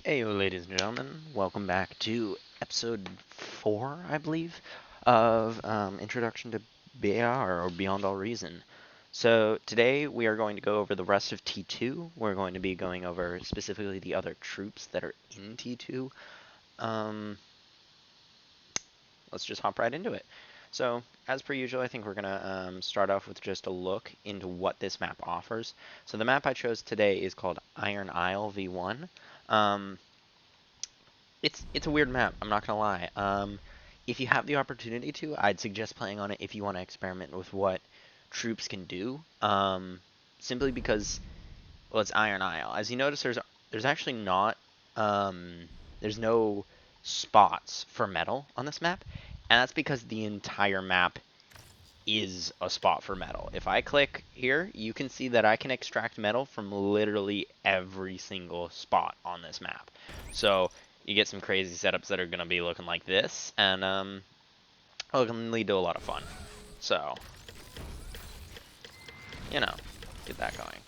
Heyo, ladies and gentlemen, welcome back to episode 4, I believe, of Introduction to BAR, or Beyond All Reason. So today we are going to go over the rest of T2. We're going to be going over specifically the other troops that are in T2. Let's just hop right into it. So, as per usual, I think we're going to start off with just a look into what this map offers. So the map I chose today is called Iron Isle V1. It's a weird map, I'm not gonna lie. If you have the opportunity to, I'd suggest playing on it if you want to experiment with what troops can do. Simply because, well, it's Iron Isle. As you notice, there's actually not there's no spots for metal on this map, and that's because the entire map is a spot for metal. If I click here, you can see that I can extract metal from literally every single spot on this map. So you get some crazy setups that are going to be looking like this, and it can lead to a lot of fun. So, you know, get that going.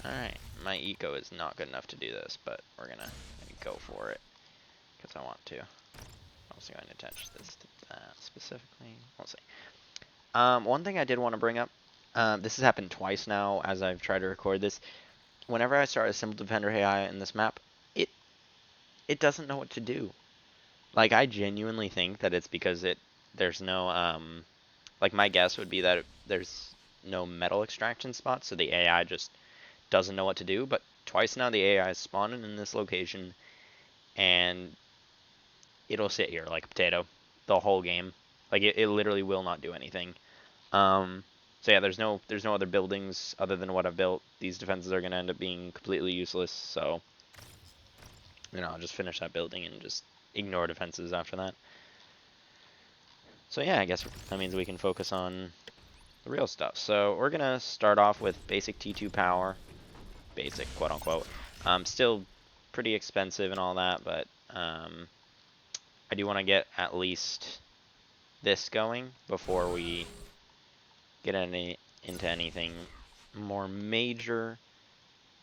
Alright, my eco is not good enough to do this, but we're going to go for it, because I want to. I'm also going to attach this to that specifically. We'll see. One thing I did want to bring up, this has happened twice now as I've tried to record this. Whenever I start a simple defender Heyo in this map, it doesn't know what to do. Like, I genuinely think that it's because there's no, like, my guess would be that there's no metal extraction spots, so the AI just doesn't know what to do. But twice now the AI is spawning in this location, and it'll sit here like a potato the whole game. Like, it literally will not do anything. So yeah, there's no other buildings other than what I've built. These defenses are gonna end up being completely useless, so I'll just finish that building and just ignore defenses after that. So yeah, I guess that means we can focus on the real stuff. So we're gonna start off with basic T2 power, basic quote unquote. Still pretty expensive and all that, but I do want to get at least this going before we get into anything more major.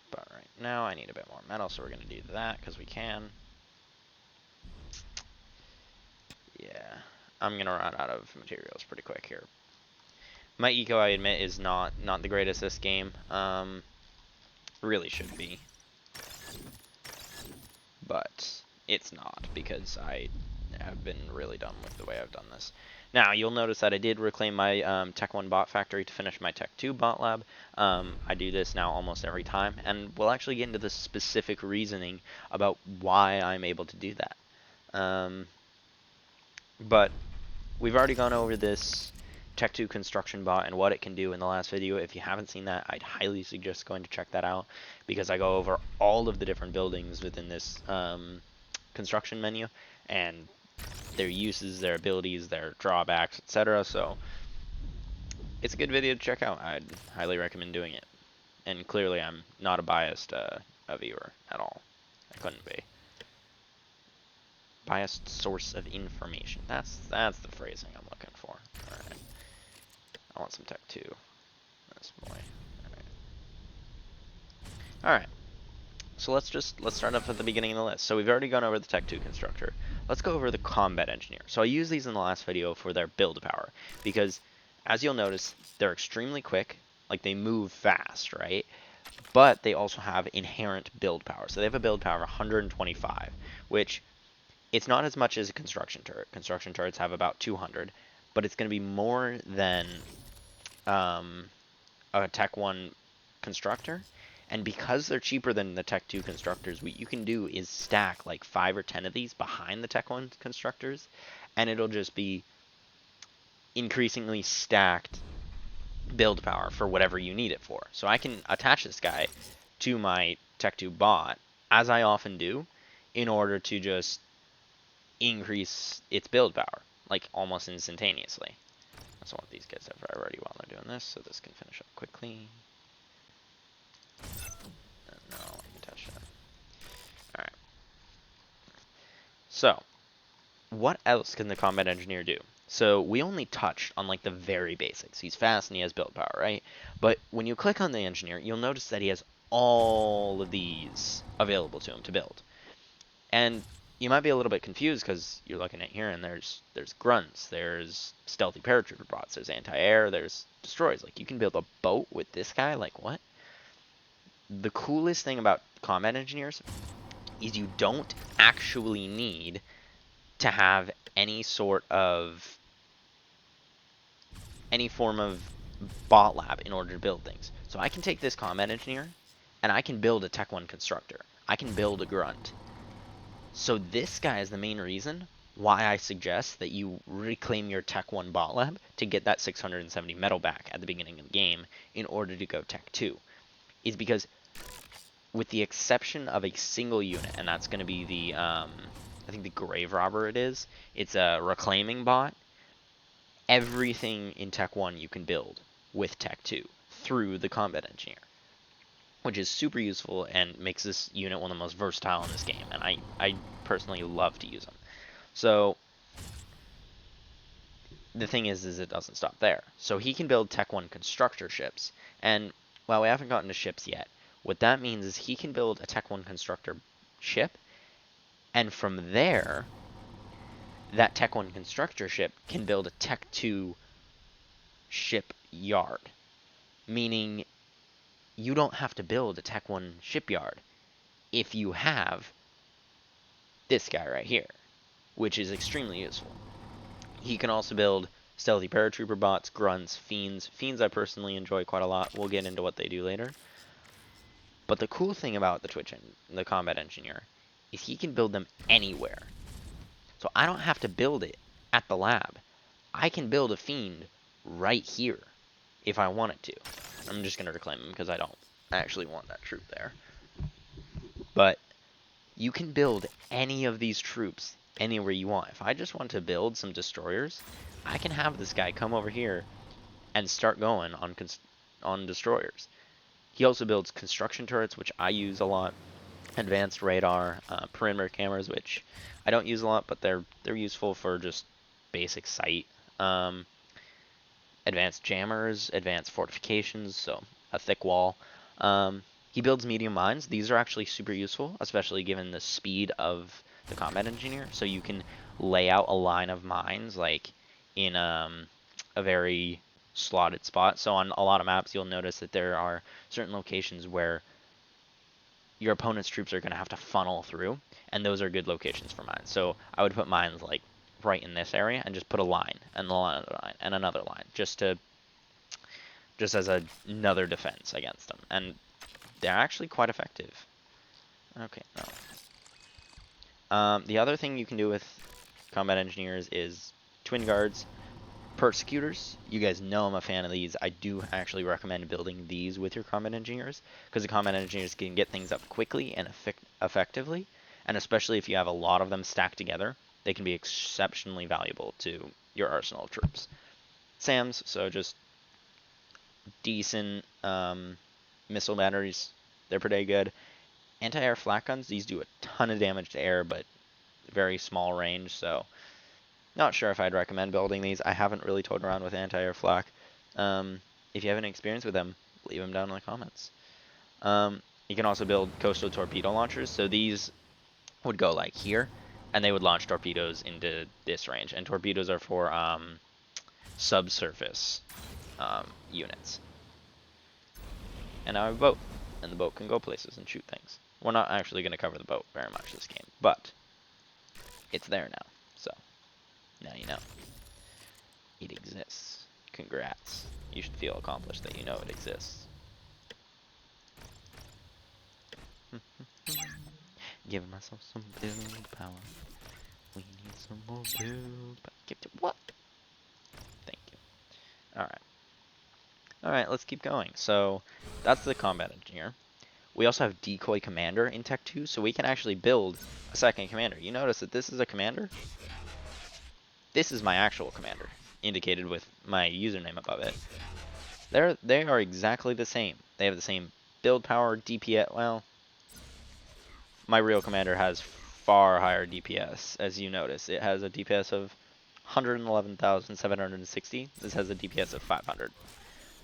But right now I need a bit more metal, so we're going to do that because we can. Yeah, I'm going to run out of materials pretty quick here. My eco, I admit, is not the greatest this game. Really should be. But it's not, because I have been really dumb with the way I've done this. Now, you'll notice that I did reclaim my Tech 1 bot factory to finish my Tech 2 bot lab. I do this now almost every time, and we'll actually get into the specific reasoning about why I'm able to do that. But we've already gone over this Tech 2 construction bot and what it can do in the last video. If you haven't seen that, I'd highly suggest going to check that out, because I go over all of the different buildings within this construction menu, and their uses, their abilities, their drawbacks, etc. So it's a good video to check out. I'd highly recommend doing it. And clearly I'm not a biased viewer at all. I couldn't be. Biased source of information. That's the phrasing I'm looking for. Alright. I want some Tech 2. This boy. Alright. So let's start off at the beginning of the list. So we've already gone over the Tech 2 constructor. Let's go over the combat engineer. So I used these in the last video for their build power, because as you'll notice, they're extremely quick, like they move fast, right? But they also have inherent build power. So they have a build power of 125, which it's not as much as a construction turret. Construction turrets have about 200, but it's going to be more than a Tech 1 constructor. And because they're cheaper than the Tech 2 constructors, what you can do is stack like 5 or 10 of these behind the Tech 1 constructors, and it'll just be increasingly stacked build power for whatever you need it for. So I can attach this guy to my Tech 2 bot, as I often do, in order to just increase its build power, like almost instantaneously. I also want these guys to have priority while they're doing this, so this can finish up quickly. No, I can touch that. Alright. So, what else can the combat engineer do? So, we only touched on like the very basics. He's fast and he has build power, right? But when you click on the engineer, you'll notice that he has all of these available to him to build. And you might be a little bit confused because you're looking at here and there's grunts, there's stealthy paratrooper bots, there's anti-air, there's destroys. Like, you can build a boat with this guy, like, what? The coolest thing about combat engineers is you don't actually need to have any form of bot lab in order to build things. So I can take this combat engineer and I can build a Tech 1 constructor. I can build a grunt. So this guy is the main reason why I suggest that you reclaim your Tech 1 bot lab to get that 670 metal back at the beginning of the game in order to go Tech 2. Is because with the exception of a single unit, and that's going to be the, I think the Grave Robber it's a reclaiming bot, everything in Tech 1 you can build with Tech 2 through the combat engineer, which is super useful and makes this unit one of the most versatile in this game, and I personally love to use them. So the thing is it doesn't stop there. So he can build Tech 1 constructor ships, and while we haven't gotten to ships yet, what that means is he can build a Tech 1 constructor ship, and from there, that Tech 1 constructor ship can build a Tech 2 ship yard, meaning you don't have to build a Tech 1 shipyard if you have this guy right here, which is extremely useful. He can also build stealthy paratrooper bots, grunts, fiends. Fiends I personally enjoy quite a lot. We'll get into what they do later. But the cool thing about the combat engineer is he can build them anywhere. So I don't have to build it at the lab. I can build a fiend right here if I wanted to. I'm just going to reclaim him because I don't actually want that troop there. But you can build any of these troops anywhere you want. If I just want to build some destroyers, I can have this guy come over here and start going on destroyers. He also builds construction turrets, which I use a lot, advanced radar, perimeter cameras, which I don't use a lot, but they're useful for just basic sight. Advanced jammers, advanced fortifications, so a thick wall. He builds medium mines. These are actually super useful, especially given the speed of the combat engineer. So you can lay out a line of mines like in a very slotted spot. So on a lot of maps, you'll notice that there are certain locations where your opponent's troops are going to have to funnel through, and those are good locations for mines. So I would put mines like right in this area and just put a line and another line and another line just as another defense against them, and they're actually quite effective. Okay, no. The other thing you can do with combat engineers is twin guards. Persecutors, you guys know I'm a fan of these. I do actually recommend building these with your combat engineers because the combat engineers can get things up quickly and effectively, and especially if you have a lot of them stacked together, they can be exceptionally valuable to your arsenal of troops. SAMs, so just decent missile batteries, they're pretty good. Anti-air flak guns, these do a ton of damage to air, but very small range, so not sure if I'd recommend building these. I haven't really toyed around with anti-air flak. If you have any experience with them, leave them down in the comments. You can also build coastal torpedo launchers. So these would go like here, and they would launch torpedoes into this range. And torpedoes are for subsurface units. And now I have a boat, and the boat can go places and shoot things. We're not actually going to cover the boat very much this game, but it's there now, so now you know. It exists. Congrats. You should feel accomplished that you know it exists. Give myself some build power. We need some more build power. Give to what? Thank you. Alright. Alright, let's keep going. So, that's the combat engineer. We also have decoy commander in Tech 2, so we can actually build a second commander. You notice that this is a commander? This is my actual commander, indicated with my username above it. They are exactly the same. They have the same build power, DPS. Well, my real commander has far higher DPS, as you notice. It has a DPS of 111,760. This has a DPS of 500.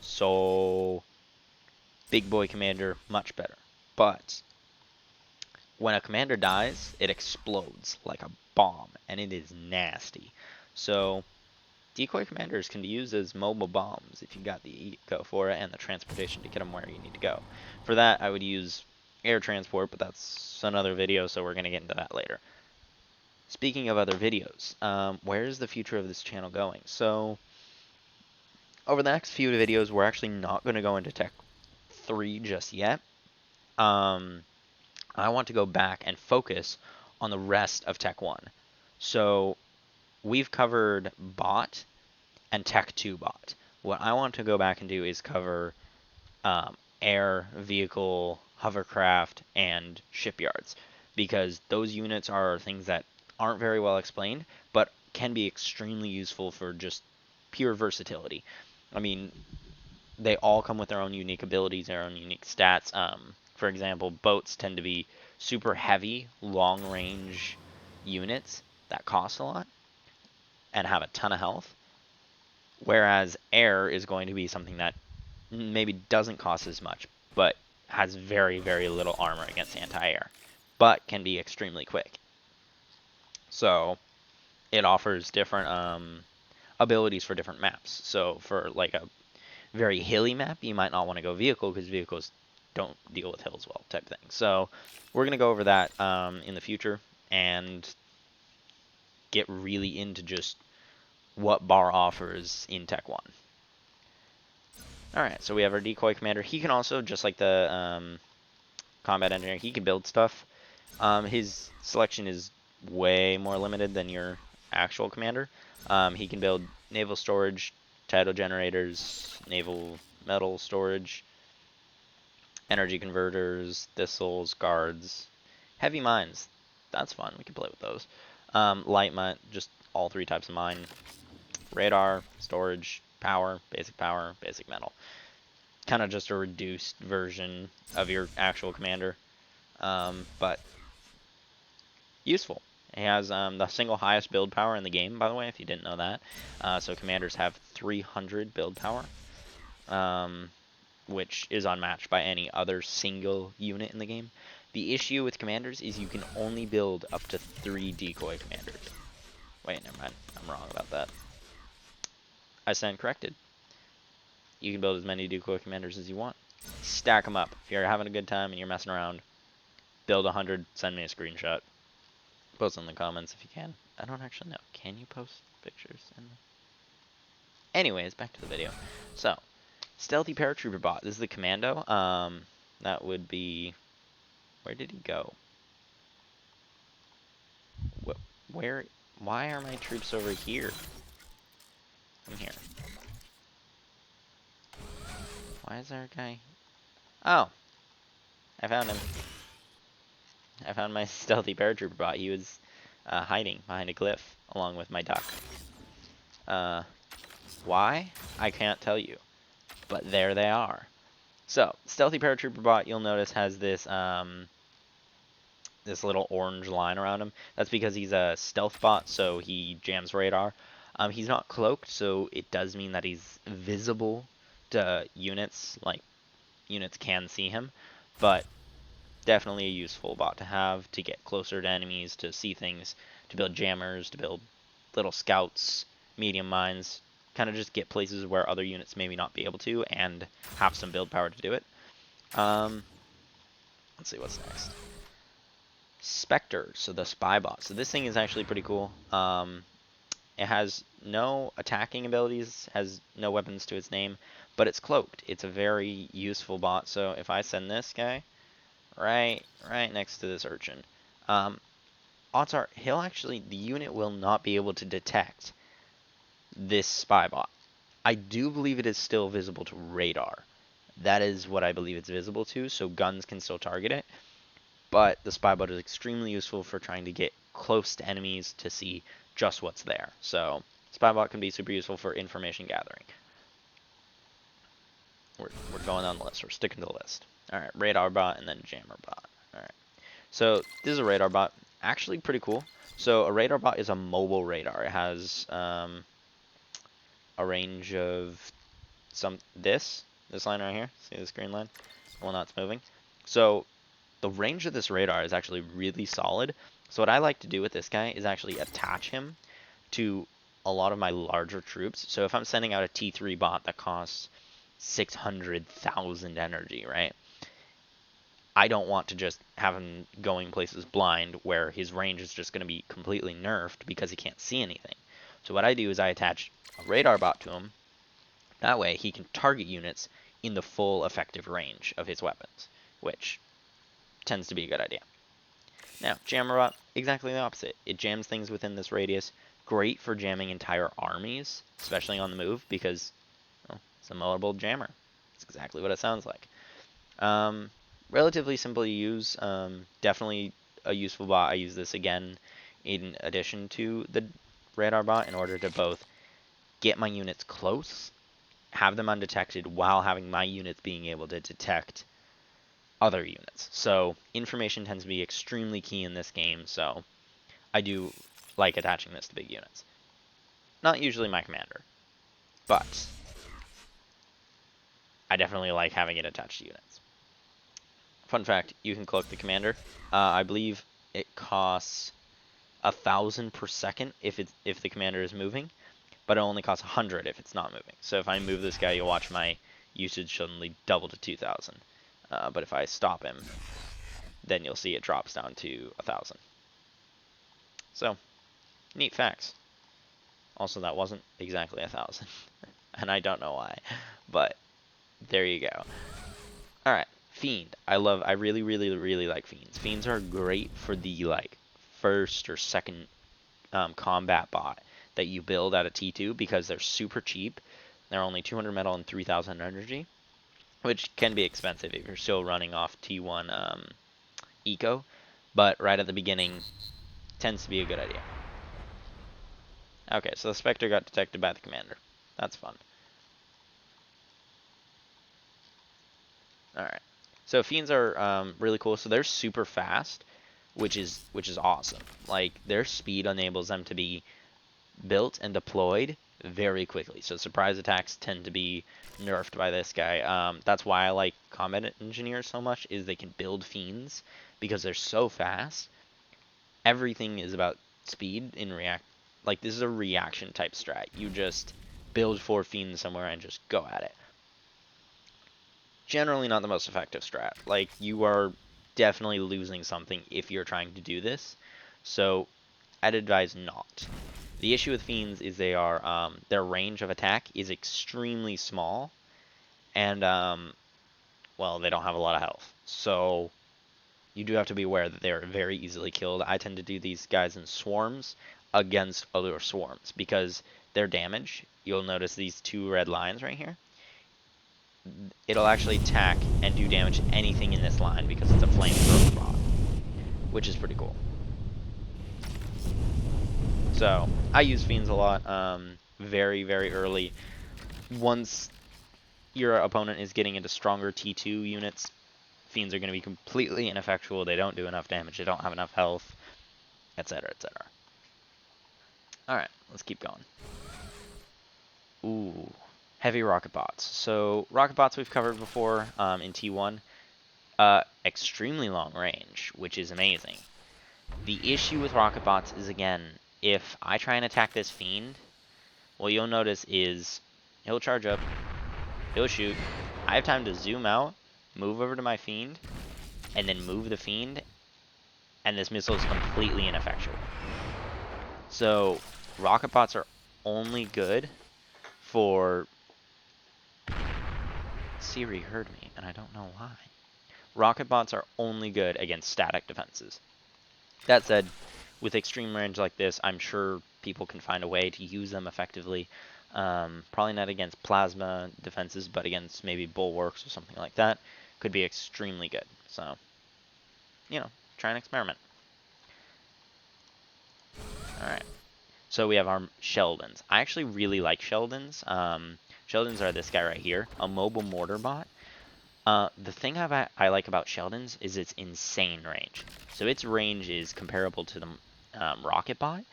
So, big boy commander, much better. but when a commander dies, it explodes like a bomb, and it is nasty. So decoy commanders can be used as mobile bombs if you got the eco for it and the transportation to get them where you need to go. For that, I would use air transport, but that's another video, so we're going to get into that later. Speaking of other videos, where is the future of this channel going? So over the next few videos, we're actually not going to go into Tech 3 just yet. I want to go back and focus on the rest of Tech 1. So we've covered Bot and Tech 2 Bot. What I want to go back and do is cover air, vehicle, hovercraft, and shipyards, because those units are things that aren't very well explained, but can be extremely useful for just pure versatility. I mean, they all come with their own unique abilities, their own unique stats. For example, boats tend to be super heavy, long-range units that cost a lot and have a ton of health, whereas air is going to be something that maybe doesn't cost as much, but has very, very little armor against anti-air, but can be extremely quick. So it offers different abilities for different maps. So for like a very hilly map, you might not want to go vehicle because vehicles don't deal with hills well, type thing. So we're going to go over that in the future and get really into just what Bar offers in Tech 1. Alright, so we have our decoy commander. He can also, just like the combat engineer, he can build stuff. His selection is way more limited than your actual commander. He can build naval storage, tidal generators, naval metal storage, energy converters, thistles, guards, heavy mines. That's fun. We can play with those. Light mine, just all three types of mine. Radar, storage, power, basic metal. Kind of just a reduced version of your actual commander, but useful. It has the single highest build power in the game, by the way, if you didn't know that. So commanders have 300 build power, which is unmatched by any other single unit in the game. The issue with commanders is you can only build up to 3 decoy commanders. Wait, never mind. I'm wrong about that. I stand corrected. You can build as many decoy commanders as you want. Stack them up. If you're having a good time and you're messing around, build 100, send me a screenshot. Post in the comments if you can. I don't actually know. Can you post pictures? Anyways, back to the video. So, Stealthy Paratrooper Bot. This is the commando. That would be... Where did he go? Where? Why are my troops over here? I'm here. Why is there a guy? Oh! I found him. I found my Stealthy Paratrooper Bot. He was hiding behind a glyph along with my duck. Why? I can't tell you. But there they are. So, Stealthy Paratrooper Bot, you'll notice, has this this little orange line around him. That's because he's a stealth bot, so he jams radar. He's not cloaked, so it does mean that he's visible to units, like units can see him, but definitely a useful bot to have to get closer to enemies, to see things, to build jammers, to build little scouts, medium mines, kind of just get places where other units maybe not be able to and have some build power to do it. Let's see what's next. Spectre, so the Spybot. So this thing is actually pretty cool. It has no attacking abilities, has no weapons to its name, but it's cloaked. It's a very useful bot. So if I send this guy right next to this urchin, odds are the unit will not be able to detect this Spybot. I do believe it is still visible to radar. That is what I believe it's visible to, so guns can still target it. But the Spybot is extremely useful for trying to get close to enemies to see just what's there. So Spybot can be super useful for information gathering. We're going on the list. We're sticking to the list. Alright, Radar Bot and then Jammer Bot. Alright. So this is a Radar Bot. Actually pretty cool. So a Radar Bot is a mobile radar. It has a range of this line right here. See this green line? Well, not it's moving. So the range of this radar is actually really solid. So what I like to do with this guy is actually attach him to a lot of my larger troops. So if I'm sending out a T3 bot that costs 600,000 energy, right? I don't want to just have him going places blind where his range is just going to be completely nerfed because he can't see anything. So what I do is I attach a radar bot to him. That way he can target units in the full effective range of his weapons, which tends to be a good idea. Now, Jammer bot, exactly the opposite. It jams things within this radius. Great for jamming entire armies, especially on the move, because it's a mowable jammer. It's exactly what it sounds like. Relatively simple to use. Definitely a useful bot. I use this again in addition to the radar bot in order to both get my units close, have them undetected, while having my units being able to detect other units. So information tends to be extremely key in this game, so I do like attaching this to big units. Not usually my commander, but I definitely like having it attached to units. Fun fact, you can cloak the commander. I believe it costs 1,000 per second if the commander is moving, but it only costs 100 if it's not moving. So if I move this guy, you'll watch my usage suddenly double to 2,000. But if I stop him, then you'll see it drops down to 1,000. So, neat facts. Also, that wasn't exactly 1,000, and I don't know why, but there you go. All right, Fiend. I really, really, really like Fiends. Fiends are great for the like first or second combat bot that you build at a T2 because they're super cheap. They're only 200 metal and 3,000 energy, which can be expensive if you're still running off T1 eco, but right at the beginning tends to be a good idea. Okay, so the Spectre got detected by the commander. That's fun. Alright. So Fiends are really cool. So they're super fast, which is awesome. Like, their speed enables them to be built and deployed very quickly. So surprise attacks tend to be nerfed by this guy. That's why I like combat engineers so much, is they can build Fiends because they're so fast. Everything is about speed in react. Like, this is a reaction type strat. You just build 4 Fiends somewhere and just go at it. Generally not the most effective strat. Like, you are definitely losing something if you're trying to do this. So, I'd advise not. The issue with Fiends is they are, their range of attack is extremely small. And, well, they don't have a lot of health. So, you do have to be aware that they're very easily killed. I tend to do these guys in swarms against other swarms because their damage, you'll notice these 2 red lines right here. It'll actually attack and do damage to anything in this line because it's a flamethrower bot, which is pretty cool. So, I use Fiends a lot, very, very early. Once your opponent is getting into stronger T2 units, Fiends are going to be completely ineffectual. They don't do enough damage. They don't have enough health, etc., etc. Alright, let's keep going. Ooh, heavy Rocketbots. So, Rocketbots we've covered before in T1. Extremely long range, which is amazing. The issue with Rocketbots is, again, if I try and attack this Fiend, what you'll notice is he'll charge up, he'll shoot, I have time to zoom out, move over to my Fiend, and then move the Fiend, and this missile is completely ineffectual. So, Rocketbots are only good for... Siri heard me, and I don't know why. Rocketbots are only good against static defenses. That said, with extreme range like this, I'm sure people can find a way to use them effectively. Probably not against plasma defenses, but against maybe bulwarks or something like that. Could be extremely good. So, you know, try and experiment. Alright. So we have our Sheldons. I actually really like Sheldons. Sheldons are this guy right here, a mobile mortar bot. The thing I like about Sheldons is its insane range. So its range is comparable to the Rocketbot,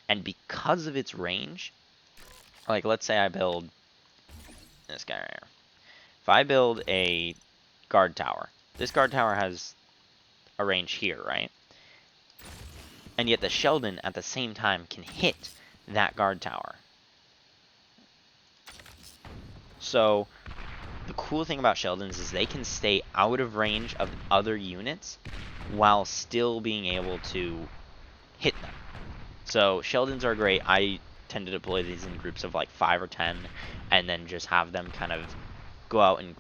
and because of its range, like let's say I build this guy right here. If I build a guard tower, this guard tower has a range here, right? And yet the Sheldon at the same time can hit that guard tower. So the cool thing about Sheldons is they can stay out of range of other units while still being able to hit them. So Sheldons are great. I tend to deploy these in groups of like 5 or 10 and then just have them kind of go out in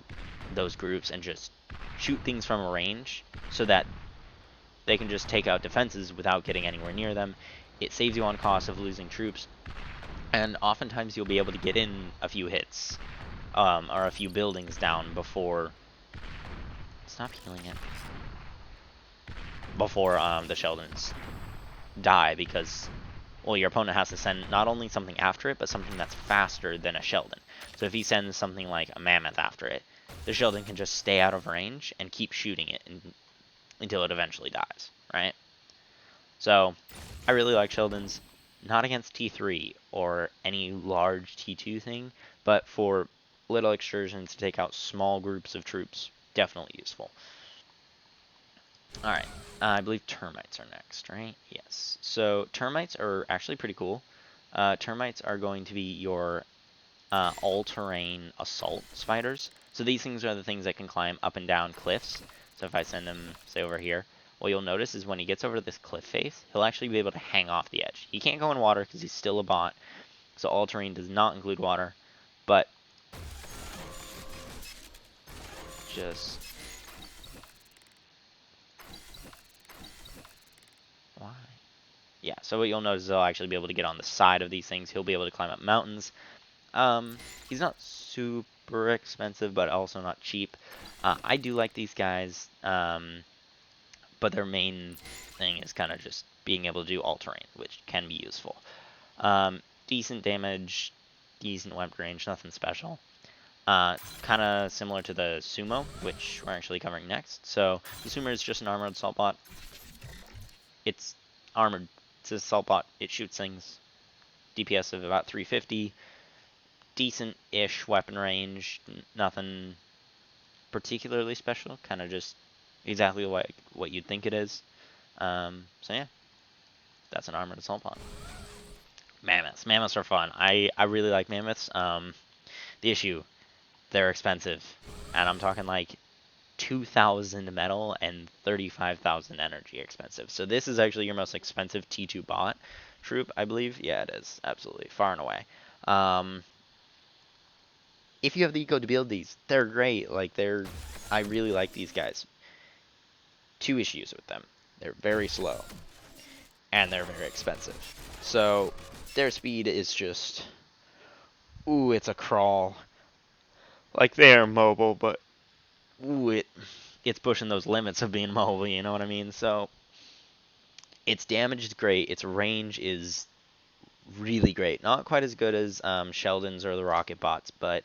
those groups and just shoot things from a range so that they can just take out defenses without getting anywhere near them. It saves you on cost of losing troops, and oftentimes you'll be able to get in a few hits or a few buildings down before. Stop healing it. Before the Sheldons die, because, well, your opponent has to send not only something after it, but something that's faster than a Sheldon. So if he sends something like a Mammoth after it, the Sheldon can just stay out of range and keep shooting it until it eventually dies, right? So I really like Sheldons, not against T3 or any large T2 thing, but for little excursions to take out small groups of troops, definitely useful. Alright, I believe Termites are next, right? Yes. So Termites are actually pretty cool. Termites are going to be your all-terrain assault spiders. So these things are the things that can climb up and down cliffs. So if I send him, say, over here, what you'll notice is when he gets over to this cliff face, he'll actually be able to hang off the edge. He can't go in water because he's still a bot. So all-terrain does not include water. But just... Why? Yeah, so what you'll notice is he'll actually be able to get on the side of these things. He'll be able to climb up mountains. He's not super expensive, but also not cheap. I do like these guys, but their main thing is kind of just being able to do all-terrain, which can be useful. Decent damage, decent weapon range, nothing special. Kind of similar to the Sumo, which we're actually covering next. So the Sumo is just an armored assault bot. It's armored. It's an assault bot. It shoots things. DPS of about 350. Decent-ish weapon range. Nothing particularly special. Kind of just exactly what you'd think it is. So yeah, that's an armored assault bot. Mammoths. Mammoths are fun. I really like mammoths. The issue, they're expensive, and I'm talking like 2,000 metal and 35,000 energy expensive. So this is actually your most expensive T2 bot troop, I believe. Yeah, it is. Absolutely. Far and away. If you have the eco to build these, they're great. Like, I really like these guys. Two issues with them. They're very slow, and they're very expensive. So their speed is just, ooh, it's a crawl. Like, they're mobile, but ooh, it's pushing those limits of being mobile, you know what I mean? So its damage is great. Its range is really great. Not quite as good as Sheldons or the Rocketbots, but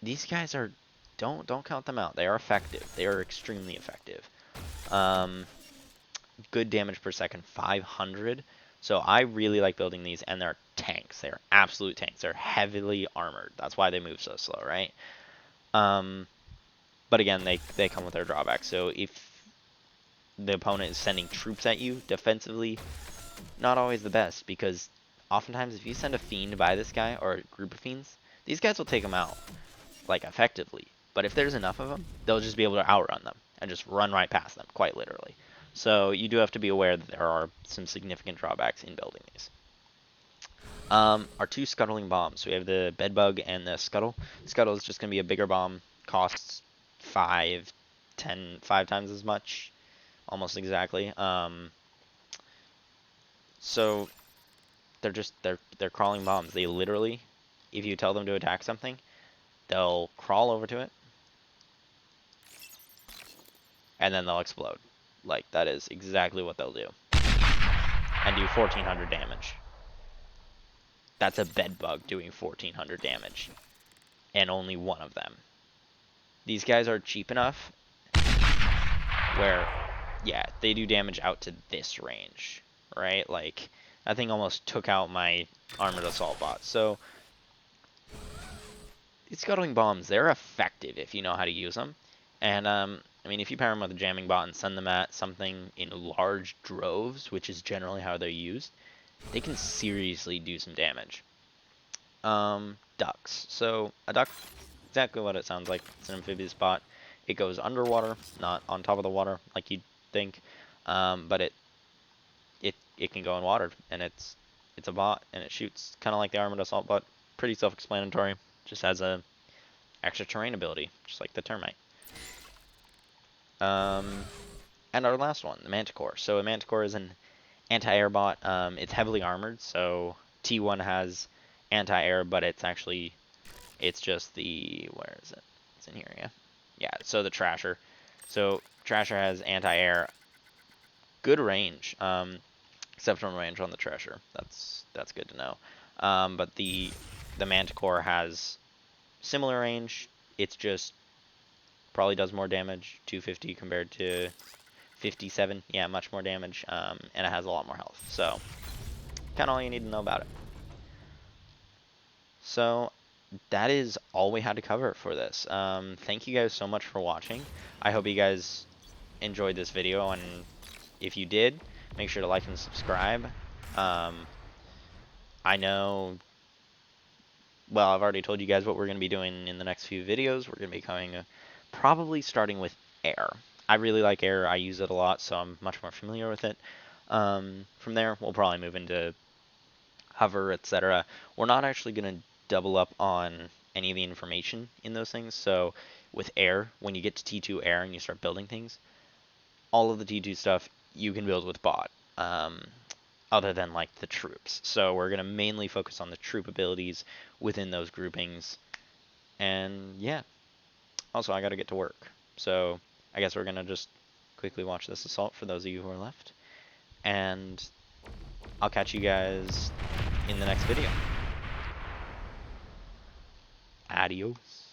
these guys are, don't count them out. They are effective. They are extremely effective. Good damage per second, 500. So I really like building these, and they're tanks. They're absolute tanks. They're heavily armored. That's why they move so slow, right? But again, they come with their drawbacks. So if the opponent is sending troops at you defensively, not always the best, because oftentimes if you send a fiend by this guy or a group of fiends, these guys will take them out, like, effectively. But if there's enough of them, they'll just be able to outrun them and just run right past them, quite literally. So you do have to be aware that there are some significant drawbacks in building these. Our two scuttling bombs. We have the bedbug and the scuttle. Scuttle is just going to be a bigger bomb, costs 5 times as much, almost exactly. So they're crawling bombs. They literally, if you tell them to attack something, they'll crawl over to it, and then they'll explode. Like, that is exactly what they'll do. And do 1,400 damage. That's a bedbug doing 1,400 damage. And only one of them. These guys are cheap enough where, yeah, they do damage out to this range, right? Like, that thing almost took out my armored assault bot. So, these scuttling bombs, they're effective if you know how to use them. And I mean, if you pair them with a jamming bot and send them at something in large droves, which is generally how they're used, they can seriously do some damage. Ducks. So a duck, exactly what it sounds like. It's an amphibious bot. It goes underwater, not on top of the water like you'd think, but it can go in water, and it's a bot, and it shoots kind of like the armored assault bot. Pretty self-explanatory. Just has a extra terrain ability, just like the termite. And our last one, the Manticore. So a Manticore is an anti-air bot. It's heavily armored, so T1 has anti-air, but it's just where is it? It's in here, yeah. Yeah, so the Trasher. So Trasher has anti-air, good range, exceptional range on the Trasher. That's good to know. But the Manticore has similar range. It's just probably does more damage, 250 compared to 57. Yeah, much more damage, and it has a lot more health. So, kind of all you need to know about it. So, that is all we had to cover for this. Thank you guys so much for watching. I hope you guys enjoyed this video, and if you did, make sure to like and subscribe. I know, well, I've already told you guys what we're going to be doing in the next few videos. We're going to be coming, probably starting with air. I really like air. I use it a lot, so I'm much more familiar with it. From there, we'll probably move into hover, etc. We're not actually going to double up on any of the information in those things. So with air, when you get to T2 air and you start building things, all of the T2 stuff you can build with bot, other than like the troops. So we're going to mainly focus on the troop abilities within those groupings. And yeah, also I got to get to work. So I guess we're going to just quickly watch this assault for those of you who are left. And I'll catch you guys in the next video. Adios.